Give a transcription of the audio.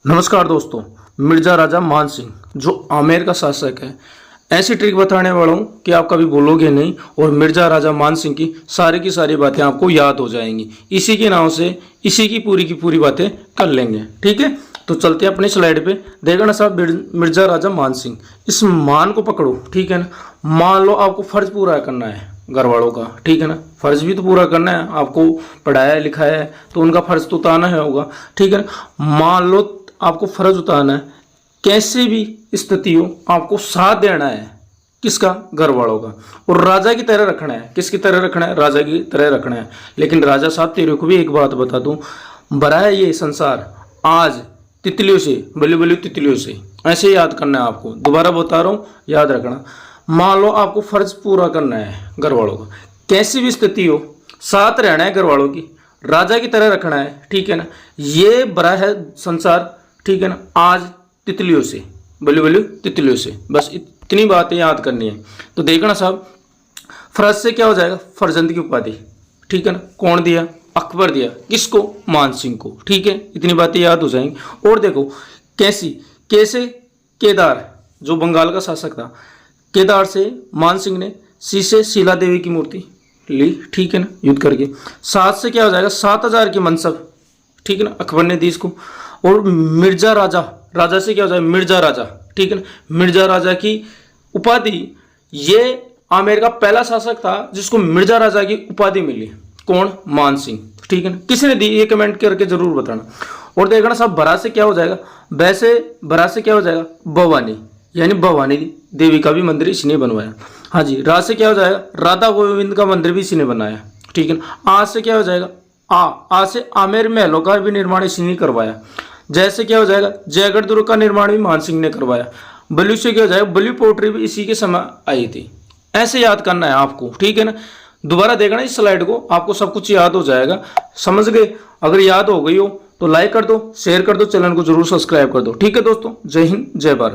नमस्कार दोस्तों। मिर्जा राजा मान सिंह जो आमेर का शासक है, ऐसी ट्रिक बताने वाला हूँ कि आप कभी भूलोगे नहीं और मिर्जा राजा मान सिंह की सारी बातें आपको याद हो जाएंगी। इसी के नाम से इसी की पूरी बातें कर लेंगे। ठीक है, तो चलते हैं अपनी स्लाइड पे। देखना साहब, मिर्जा राजा मान सिंह, इस मान को पकड़ो। ठीक है ना, मान लो आपको फर्ज पूरा करना है घर वालों का। ठीक है ना, फर्ज भी तो पूरा करना है, आपको पढ़ाया लिखाया है तो उनका फर्ज तो उतारना है होगा। ठीक है ना, मान लो आपको फर्ज उतारना है, कैसे भी स्थिति हो आपको साथ देना है। किसका? घर वालों का। और राजा की तरह रखना है। किसकी तरह रखना है? राजा की तरह रखना है। लेकिन राजा साहब तेरे को भी एक बात बता दूं, भरा है ये संसार आज तितलियों से, बली बली तितलियों से। ऐसे याद करना है आपको, दोबारा बता रहा हूँ, याद रखना। मान लो आपको फर्ज पूरा करना है घर वालों का, कैसी भी स्थिति हो साथ रहना है घर वालों की, राजा की तरह रखना है। ठीक है ना, ये भरा है संसार। ठीक है ना, आज तितलियों से, बली बली तितलियों से। बस इतनी बातें याद करनी है। तो देखना साहब, फर्ज से क्या हो जाएगा? फर्जंद की उपाधि। ठीक है ना, कौन दिया? अकबर दिया। किसको? मान सिंह को। ठीक है, इतनी बातें याद हो जाएंगी। और देखो कैसे केदार जो बंगाल का शासक था, केदार से मान सिंह ने शीशे शीला देवी की मूर्ति ली। ठीक है ना, युद्ध करके। 7 से क्या हो जाएगा? 7000 की मनसब। ठीक है ना, अकबर ने दी इसको। और मिर्जा राजा से क्या हो जाएगा? मिर्जा राजा। ठीक है ना, मिर्जा राजा की उपाधि, ये आमेर का पहला शासक था जिसको मिर्जा राजा की उपाधि मिली। कौन? मान सिंह। ठीक है ना, किसने दी ये कमेंट करके जरूर बताना। और देखना साहब, भरा से क्या हो जाएगा? वैसे भरा से क्या हो जाएगा? भवानी, यानी भवानी देवी का भी मंदिर इसी ने बनवाया। हाँ जी। राज से क्या हो जाएगा? राधा गोविंद का मंदिर भी इसी ने बनाया। ठीक है ना। आज से क्या हो जाएगा? आज से आमेर महलों का भी निर्माण इसी ने करवाया। जैसे क्या हो जाएगा? जयगढ़ दुर्ग का निर्माण भी मान सिंह ने करवाया। बलू से क्या हो जाएगा? बलू पोट्री भी इसी के समय आई थी। ऐसे याद करना है आपको। ठीक है ना, दोबारा देखना इस स्लाइड को, आपको सब कुछ याद हो जाएगा। समझ गए? अगर याद हो गई हो तो लाइक कर दो, शेयर कर दो, चैनल को जरूर सब्सक्राइब कर दो। ठीक है दोस्तों, जय हिंद जय भारत।